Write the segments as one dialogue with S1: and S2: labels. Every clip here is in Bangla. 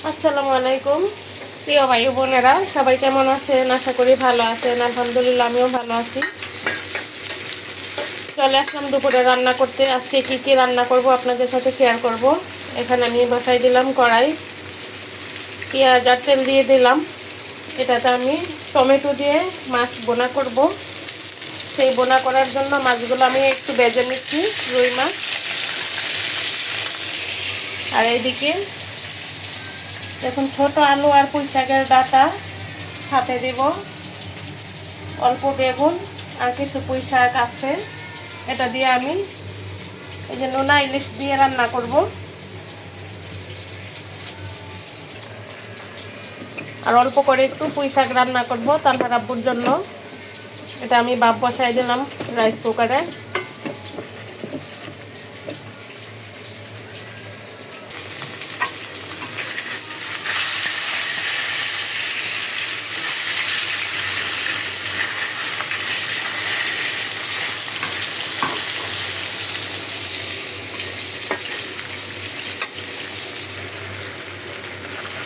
S1: আসসালামু আলাইকুম প্রিয় ভাই বোনেরা, সবাই কেমন আছেন? আশা করি ভালো আছেন। আলহামদুলিল্লাহ, আমিও ভালো আছি। চলে আসলাম দুপুরে রান্না করতে। আজকে কি কি রান্না করব আপনাদের সাথে শেয়ার করব। এখানে আমি বসাই দিলাম কড়াই, পেঁয়াজ আর তেল দিয়ে দিলাম। এটাতে আমি টমেটো দিয়ে মাছ বোনা করব। সেই বোনা করার জন্য মাছগুলো আমি একটু ভেজে নিচ্ছি, রুই মাছ। আর এইদিকে দেখুন, ছোট আলু আর পুঁই শাকের ডাঁটা সাথে দিব, অল্প বেগুন আর কিছু পুঁই শাক আছে। এটা দিয়ে আমি এই যে নোনা ইলিশ দিয়ে রান্না করব। আর অল্প করে একটু পুঁই শাক রান্না করব তানহার আব্বুর জন্য। এটা আমি ভাপ বসাই দিলাম রাইস কুকারে।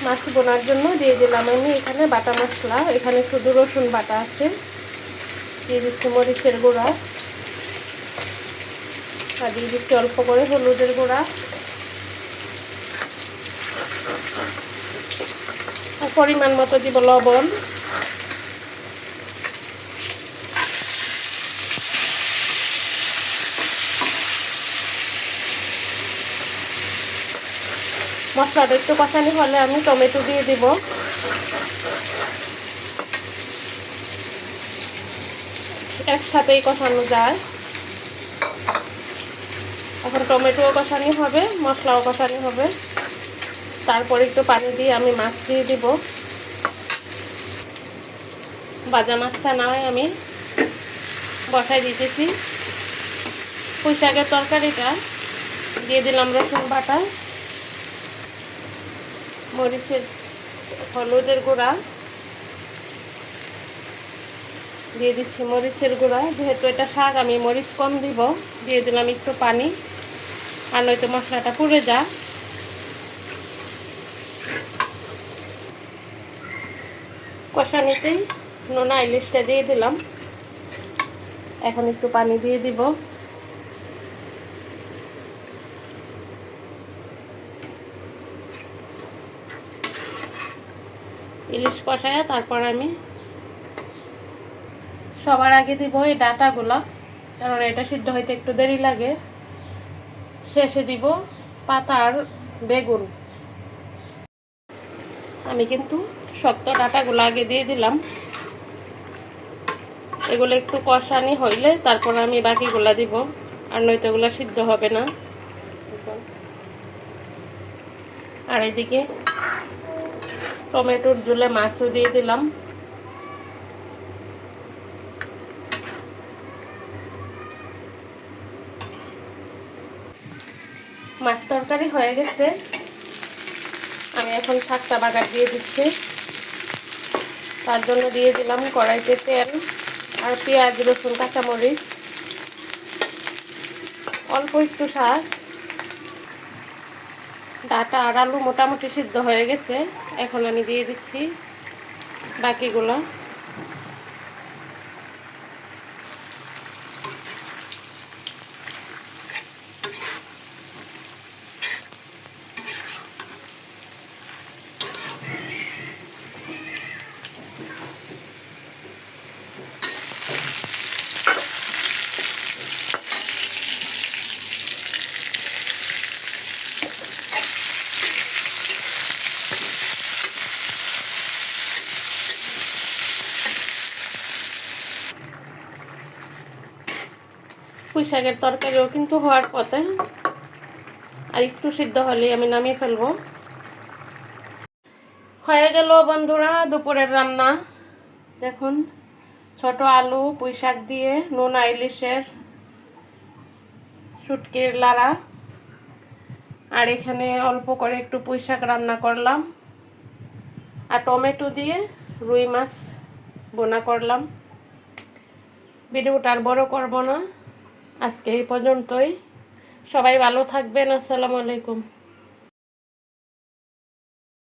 S1: মাছ বোনার জন্য দিয়ে দিলাম আমি এখানে বাটা মশলা। এখানে শুধু রসুন বাটা আছে। দিয়ে দিচ্ছি মরিচের গুঁড়া, আর দিয়ে দিচ্ছি অল্প করে হলুদের গুঁড়া, আর পরিমাণ মতো দিব লবণ। মশলাটা একটু কষানি হলে আমি টমেটো দিয়ে দিব। একসাথেই কষানো যায়। এখন টমেটোও কষানি হবে, মশলাও কষানি হবে। তারপর একটু পানি দিয়ে আমি মাছ দিয়ে দিব। ভাজা মাছটা নয় আমি বসাই দিতেছি। পুঁই শাকের তরকারিটা দিয়ে দিলাম রসুন বাটা, মরিচের হলুদের গুঁড়া, দিয়ে দিচ্ছি মরিচের গুঁড়া। যেহেতু এটা শাক, আমি মরিচ কম দিব। দিয়ে দিলাম একটু পানি, আর নয়তো মশলাটা পুড়ে যায়। কষানিতেই নোনা ইলিশটা দিয়ে দিলাম। এখন একটু পানি দিয়ে দিব। ইলিশ কষায় তারপর আমি সবার আগে দিব এই ডাঁটাগুলা, কারণ এটা সিদ্ধ হইতে একটু দেরি লাগে। শেষে দিব পাতা আর বেগুন। আমি কিন্তু শক্ত ডাঁটাগুলো আগে দিয়ে দিলাম। এগুলো একটু কষানি হইলে তারপর আমি বাকিগুলা দিব, আর নয়তো এগুলো সিদ্ধ হবে না। আর এদিকে টমেটোর ঝোলে মাছও দিয়ে দিলাম। মাছ তরকারি হয়ে গেছে। আমি এখন শাকটা বাগার দিয়ে দিচ্ছি। তার জন্য দিয়ে দিলাম কড়াইতে তেল আর পেঁয়াজ, রসুন, কাঁচামরিচ, অল্প একটু শাক। ডাঁটা আর আলু মোটামুটি সিদ্ধ হয়ে গেছে। এখন আমি দিয়ে দিচ্ছি বাকিগুলো। পুঁই শাকের তরকারিও কিন্তু হওয়ার পথে, আর একটু সিদ্ধ হলেই আমি নামিয়ে ফেলবো। হয়ে গেল বন্ধুরা দুপুরের রান্না। দেখুন, ছোট আলু পুঁই শাক দিয়ে নোনা ইলিশের শুটকির লাড়া, আর এখানে অল্প করে একটু পুঁই শাক রান্না করলাম, আর টমেটো দিয়ে রুই মাছ বোনা করলাম। ভিডিওটা আর বড় করব না, আজকে এই পর্যন্তই। সবাই ভালো থাকবেন। আসসালামু আলাইকুম।